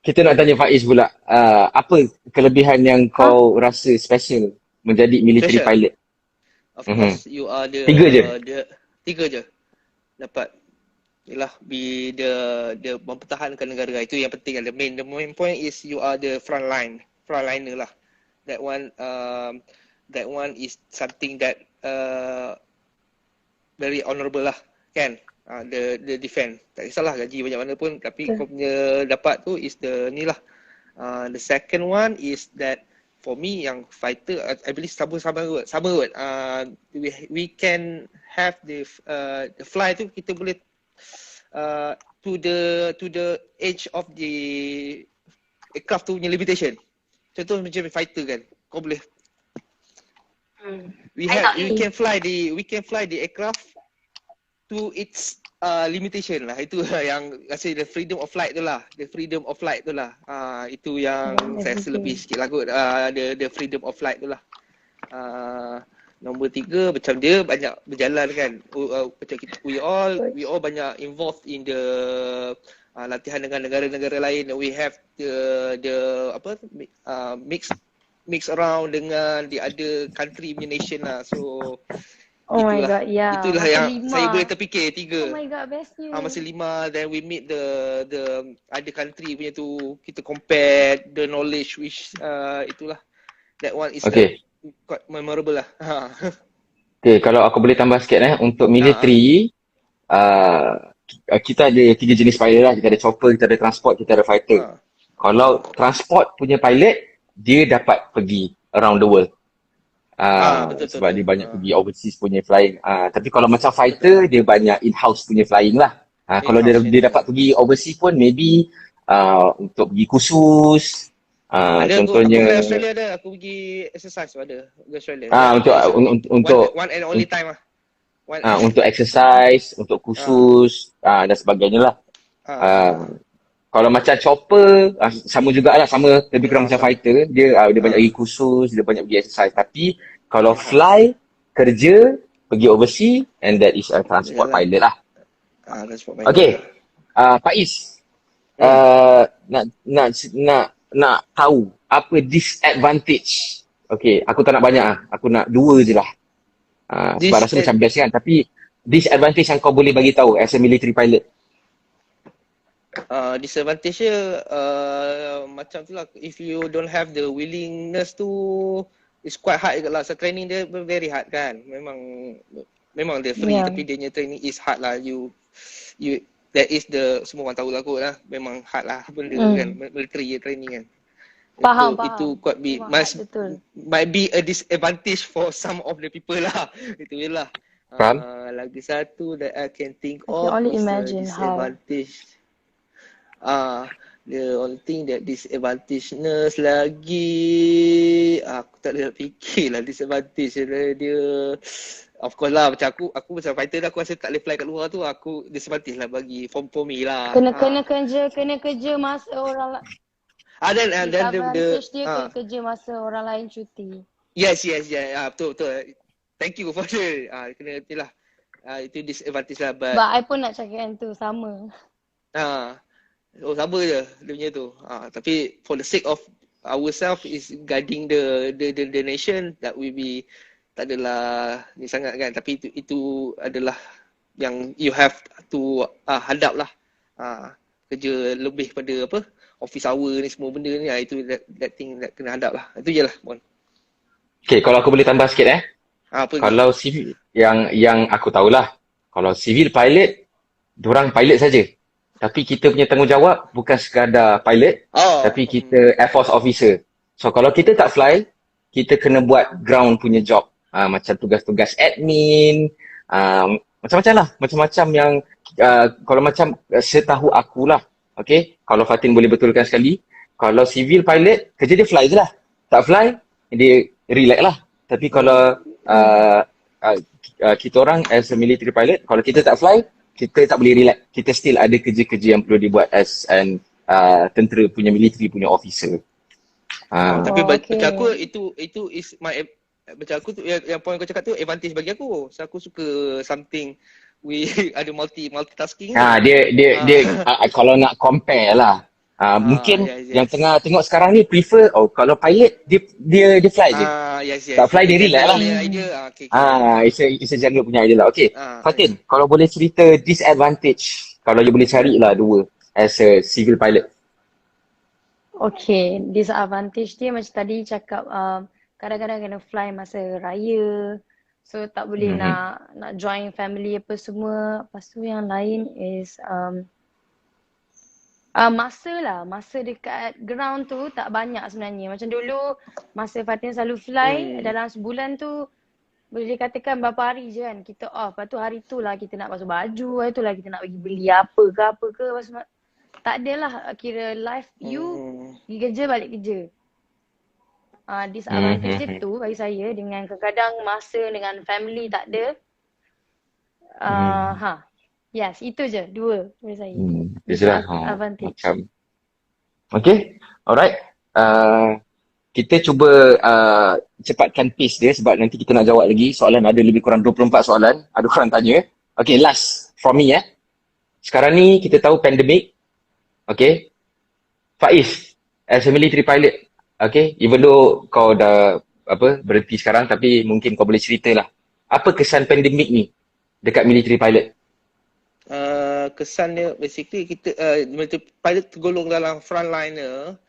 Kita nak tanya Faiz pula. Apa kelebihan yang kau rasa special menjadi military Special? pilot? Of course, you are the 3 je? 3 je. Dapat. Yalah, the mempertahankan negara. Itu yang penting. The main point is you are the frontliner lah. That one is something that very honourable lah, kan? The defend. Tak kisahlah gaji banyak mana pun, tapi kau punya dapat tu is the ni lah. The second one is that for me yang fighter, I believe sama kot. We can have the fly tu, kita boleh to the edge of the aircraft tu punya limitation. Contoh macam fighter kan, kau boleh we can fly the aircraft to its limitation lah. Itu yang rasa the freedom of flight tu lah. Itu yang saya rasa lebih sikit lah kot. The freedom of flight tu lah. Nombor 3 macam dia banyak berjalan kan. Macam kita we all banyak involved in the latihan dengan negara-negara lain. We have the mix around dengan the other country punya nation lah. So Oh my god, ya. Itulah Masa yang 5. saya boleh terfikir 3. Oh my god, bestnya. Masa 5, then we meet the other country punya tu, kita compare the knowledge which itulah, that one is quite memorable lah. Okay, kalau aku boleh tambah sikit untuk military, kita ada 3 jenis pilot lah. Kita ada chopper, kita ada transport, kita ada fighter. Kalau transport punya pilot, dia dapat pergi around the world. Betul. Sebab dia banyak pergi overseas punya flying. Tapi kalau macam fighter, dia banyak in-house punya flying lah. Kalau dia dapat pergi overseas pun, maybe untuk pergi kursus. Contohnya aku pergi Australia ada, aku pergi exercise ada di Australia. Untuk one and only time lah. Untuk exercise, untuk kursus dan sebagainya lah. Kalau macam chopper, sama jugalah, sama lebih kurang macam fighter. Dia banyak pergi kursus, dia banyak pergi exercise. Tapi kalau fly, kerja, pergi overseas, and that is a transport pilot lah. Transport pilot. Okay, Faiz, nak tahu apa disadvantage. Okay, aku tak nak banyak aku nak 2 je lah. Sebab rasa macam best kan. Tapi disadvantage yang kau boleh bagi tahu as a military pilot. Disadvantage macam tu lah, if you don't have the willingness to, it's quite hard juga lah. So training dia very hard kan. Memang dia free, tapi dia punya training is hard lah. You that is the, semua orang tahu lah kot lah, memang hard lah benda kan, military training kan. Faham. Itu quite be might be a disadvantage for some of the people lah. Itu je lah. Lagi satu that I can think of only is imagine disadvantage. The only thing that disadvantageness lagi, aku tak boleh nak fikir lah disadvantage dia. Of course lah, macam aku macam fighter dah, aku rasa tak boleh fly kat luar tu, aku disadvantage lah bagi for me lah. Kena kerja masa orang lain. Dan disadvantage dia kena kerja masa orang lain cuti. Yes, betul. Thank you for the kena itulah. Itu disadvantage lah, but I pun nak cakap yang tu sama. Sama je dia punya tu. Tapi for the sake of ourselves is guiding the nation, that will be, tak adalah ni sangat kan, tapi itu adalah yang you have to hadap lah. Kerja lebih pada office hour ni, semua benda ni, itu that thing that kena hadap lah. Itu je lah, Bon. Okay, kalau aku boleh tambah sikit Pergi. Kalau civil, yang aku tahulah, kalau civil pilot, diorang pilot saja. Tapi kita punya tanggungjawab bukan sekadar pilot, tapi kita Air Force officer. So kalau kita tak fly, kita kena buat ground punya job. Macam tugas-tugas admin, macam-macam lah. Macam-macam yang, kalau macam setahu akulah. Okay, kalau Fatin boleh betulkan sekali, kalau civil pilot, kerja dia fly je lah. Tak fly, dia relax lah. Tapi kalau kita orang as a military pilot, kalau kita tak fly, kita tak boleh relax. Kita still ada kerja-kerja yang perlu dibuat as an tentera punya military punya officer. Tapi macam aku itu is my macam aku tu yang point kau cakap tu advantage bagi aku. So aku suka something we ada multitasking. Dia kalau nak compare lah. Mungkin yang tengah tengok sekarang ni prefer kalau pilot dia fly je. Tak fly dia relax lah. It's a general punya idea lah. Okay, Fatin, kalau boleh cerita disadvantage, kalau you boleh cari lah dua as a civil pilot. Okay, disadvantage dia macam tadi cakap kadang-kadang kena fly masa raya. So tak boleh nak join family apa semua. Lepas tu yang lain is masa dekat ground tu tak banyak sebenarnya. Macam dulu masa Fatin selalu fly dalam sebulan tu boleh dikatakan berapa hari je kan kita off. Lepas tu hari tu lah kita nak basuh baju, hari tu lah kita nak pergi beli apa ke. Tak adalah kira life you pergi kerja balik kerja. Disadvantage dia tu bagi saya dengan kadang-kadang masa dengan family tak ada. Yes, itu je dua dari saya. Disadvantage. Okay, alright. Kita cuba cepatkan pace dia sebab nanti kita nak jawab lagi. Soalan ada lebih kurang 24 soalan. Ada korang tanya. Okay, last from me Sekarang ni kita tahu pandemik. Okay. Faiz, as a military pilot, okay, even though kau dah berhenti sekarang, tapi mungkin kau boleh ceritalah. Apa kesan pandemik ni dekat military pilot? Kesan dia basically kita military pilot tergolong dalam frontliner.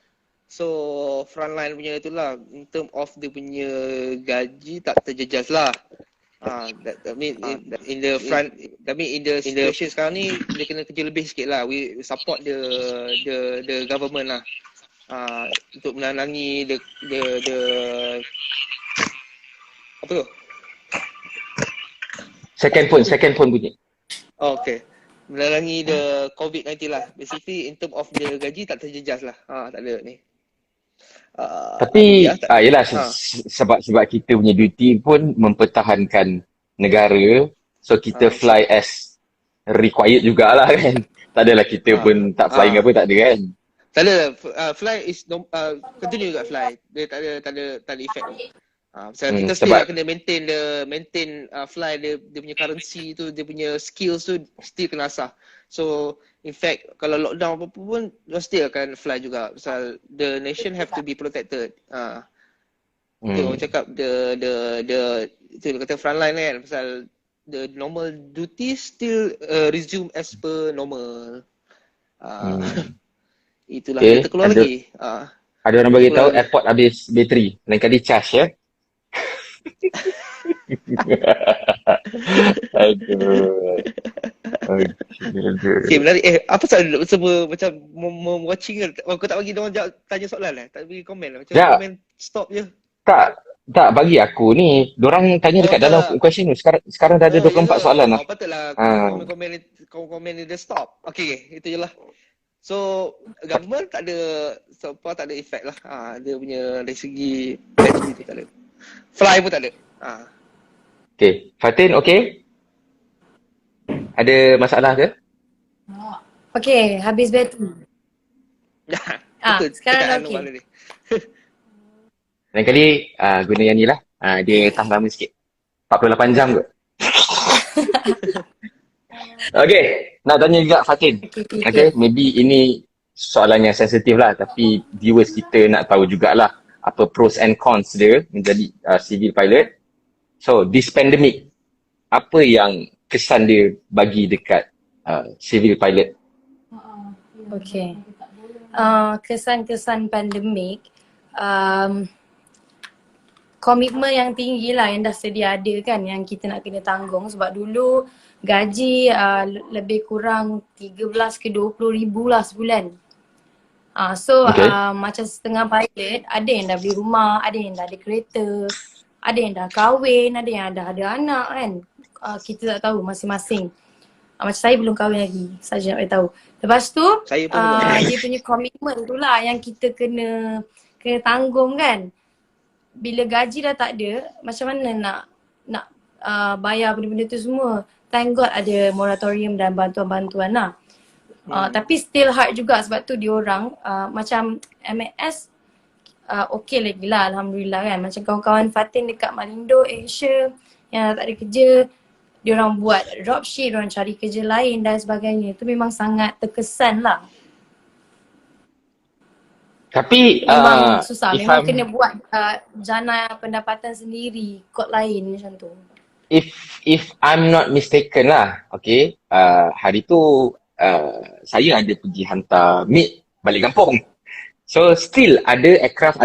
So frontline punya itulah in term of dia punya gaji tak terjejas lah. That mean in the front, in the situation sekarang ni dia kena kerja lebih sikit lah. We support the government lah. Untuk menalangi the apa tu? Second phone bunyi. Okay. Menalangi the COVID-19 lah. Basically in term of the gaji tak terjejas lah. Tak ada ni. Tapi yelah sebab kita punya duty pun mempertahankan negara, so kita fly as required jugalah kan. Tak adalah kita pun tak flying apa, tak ada kan. Tak ada, fly is continue juga fly. Dia tak ada effect. Kita still kena maintain fly dia punya currency tu, dia punya skills tu still kena asah. So in fact kalau lockdown apa pun dia still akan fly juga. Pasal the nation have to be protected. Tu orang cakap the itu kata frontline kan, pasal the normal duties still resume as per normal. Itulah kita keluar lagi. Ada orang bagi tahu airport habis bateri. Lain kali charge ya. Aduh. Okay, menarik. Apa soalan semua macam watching ke? Kau tak bagi dia orang tanya soalan lah? Tak bagi komen lah? Macam komen stop je. Tak bagi aku ni. Diorang tanya dekat dalam question tu. Sekarang dah ada 24 soalan lah. Patutlah komen ni dia stop. Okay, itu je lah. So, government tak ada effect lah. Dia punya dari segi battery tu tak ada. Fly pun tak ada. Okay. Fatin, okay? Ada masalah ke? Okay, habis bateri. Sekarang dah okay. Lain kali guna yang ni lah. Dia tahan lama sikit. 48 jam kot. Okay, nak tanya juga Fatin. Okay, maybe ini soalan yang sensitif lah. Tapi viewers kita nak tahu jugalah apa pros and cons dia menjadi civil pilot. So, this pandemic, apa yang kesan dia bagi dekat civil pilot? Okay. Kesan-kesan pandemik, komitmen yang tinggi lah yang dah sedia ada kan yang kita nak kena tanggung sebab dulu gaji lebih kurang 13 ke 20 ribu lah sebulan. So Okay. macam setengah pilot ada yang dah beli rumah, ada yang dah ada kereta, ada yang dah kahwin, ada yang dah ada anak kan. Kita tak tahu masing-masing. Macam saya belum kahwin lagi, saja nak tahu. Lepas tu Saya pun belum. dia punya komitmen tu lah yang kita kena tanggung kan. Bila gaji dah tak ada, macam mana nak bayar benda-benda tu semua. Thank God ada moratorium dan bantuan-bantuan lah. Tapi still hard juga sebab tu diorang macam MAS okay lagi lah Alhamdulillah kan. Macam kawan-kawan Fatin dekat Malindo Asia yang tak ada kerja, diorang buat dropship, diorang cari kerja lain dan sebagainya. Itu memang sangat terkesan lah. Tapi Memang susah, if memang I'm, kena buat jana pendapatan sendiri, kod lain macam tu. if I'm not mistaken lah, okay, hari tu saya ada pergi hantar mate balik kampung. So still ada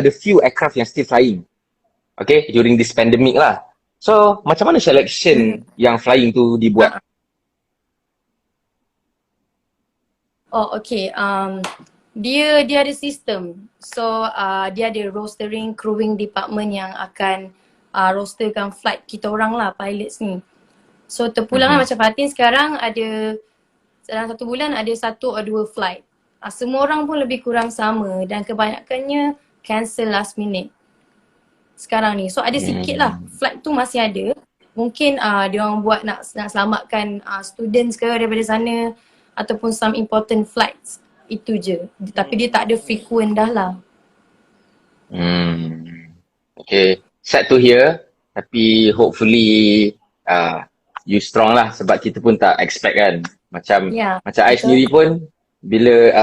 few aircraft yang still flying. Okay, during this pandemic lah. So macam mana selection yang flying tu dibuat? Oh okay, dia ada sistem. So dia ada rostering, crewing department yang akan rosterkan flight kita orang lah, pilots ni. So terpulang lah macam Fatin sekarang ada dalam 1 bulan ada 1 atau 2 flight. Semua orang pun lebih kurang sama dan kebanyakannya cancel last minute sekarang ni. So ada sikit lah, flight tu masih ada. Mungkin dia orang buat nak selamatkan students ke daripada sana ataupun some important flights. Itu je. Tapi dia tak ada frequent dah lah. Okay, sad to hear. Tapi hopefully you strong lah sebab kita pun tak expect kan. Macam macam I sendiri pun bila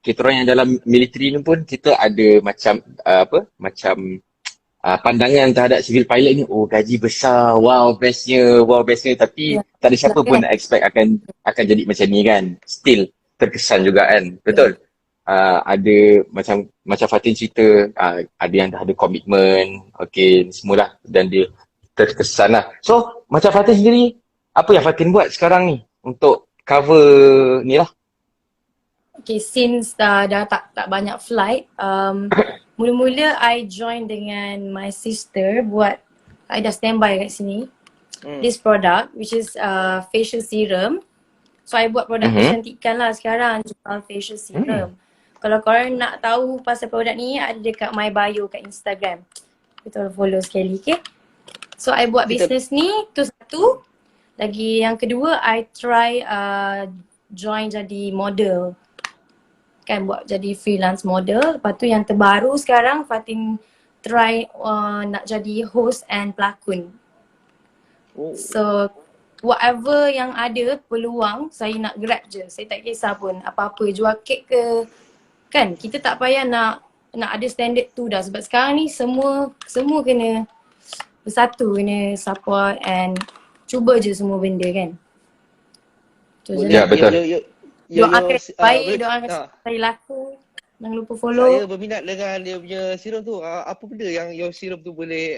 kita orang yang dalam military ni pun kita ada macam pandangan terhadap civil pilot ni, oh gaji besar, wow bestnya tapi tak ada siapa pun nak expect akan jadi macam ni kan. Still terkesan juga kan, betul? Ada macam Fatin cerita, ada yang dah ada komitmen, okay semualah dan dia terkesan lah. So macam Fatin sendiri, apa yang Fatin buat sekarang ni untuk cover ni lah? Okay, since dah tak banyak flight, mula-mula I join dengan my sister buat, I dah standby kat sini. This product which is facial serum. So I buat produk kecantikan lah sekarang, jual facial serum. Kalau korang nak tahu pasal produk ni, ada dekat my bio kat Instagram. Kita follow sekali, okay? So I buat business ni, tu satu. Lagi yang kedua, I try join jadi model. Kan buat jadi freelance model. Lepas tu yang terbaru sekarang, Fatin try nak jadi host and pelakon. So whatever yang ada peluang, saya nak grab je. Saya tak kisah pun apa-apa, jual kek ke. Kan kita tak payah nak ada standard tu dah. Sebab sekarang ni semua kena bersatu, kena support and cuba je semua benda kan. Ya betul. Doakan baik, doakan saya laku. Jangan lupa follow. Saya berminat dengan dia punya serum tu. Apa benda yang your serum tu boleh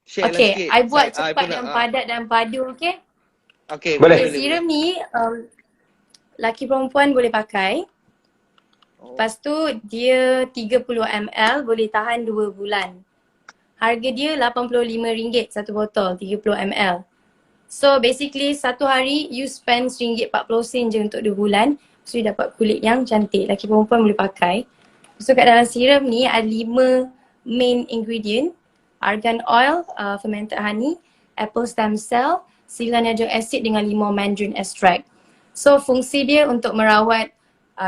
share lah sikit? Okay, I buat cepat dan padat dan padu, okay? Okay, boleh. Serum ni laki perempuan boleh pakai. Lepas tu dia 30 ml boleh tahan 2 bulan. Harga dia RM85 satu botol 30 ml. So basically satu hari you spend RM40 je untuk 2 bulan. So you dapat kulit yang cantik. Laki perempuan boleh pakai. So kat dalam serum ni ada 5 main ingredient. Argan oil, fermented honey, apple stem cell, silanidinic acid dengan limau mandarin extract. So fungsi dia untuk merawat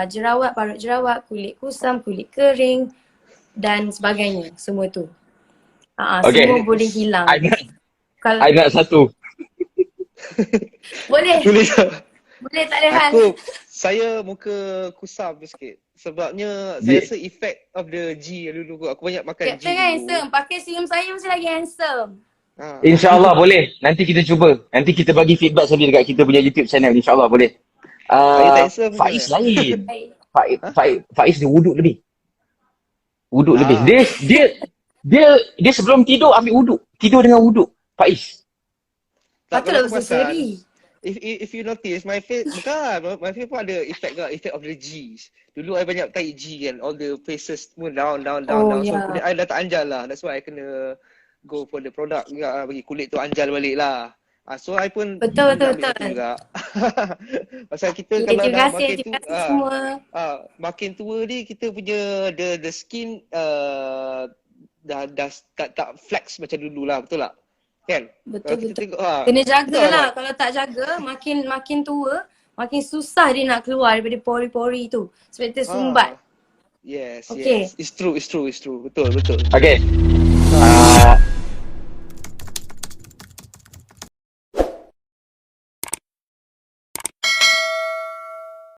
jerawat, parut jerawat, kulit kusam, kulit kering dan sebagainya. Semua tu. Okay. Semua boleh hilang. I nak satu. Boleh. Boleh, tak ada hal. Saya muka kusam sikit. Sebabnya saya rasa effect of the G dulu. Aku banyak makan G. Captain handsome. Pakai serum saya mesti lagi handsome. InsyaAllah boleh. Nanti kita cuba. Nanti kita bagi feedback sekali dekat kita punya YouTube channel. InsyaAllah boleh. Faiz lain. Faiz dia wuduk lebih. Dia Dia sebelum tidur ambil wuduk. Tidur dengan wuduk. Faiz. Patutlah kalau kau berseri. If you notice, my face bukan, my face pun ada effect of the G's. Dulu I banyak tarik G kan, all the faces semua down. Oh, So yeah. kulit I dah tak anjal lah. That's why I kena go for the product juga, bagi kulit tu anjal balik lah. So I pun Betul. ambil itu juga. Pasal kita Okay, kalau terima dah kasih semua. makin tua ni kita punya the skin dah tak flex macam dulu lah, betul tak? Kan? Betul. Tengok, Kena betul jagalah. tak? Kalau tak jaga, makin tua, makin susah dia nak keluar daripada pori-pori tu. Sebab kita sumbat. Yes. Okay. It's true. Betul. Okay.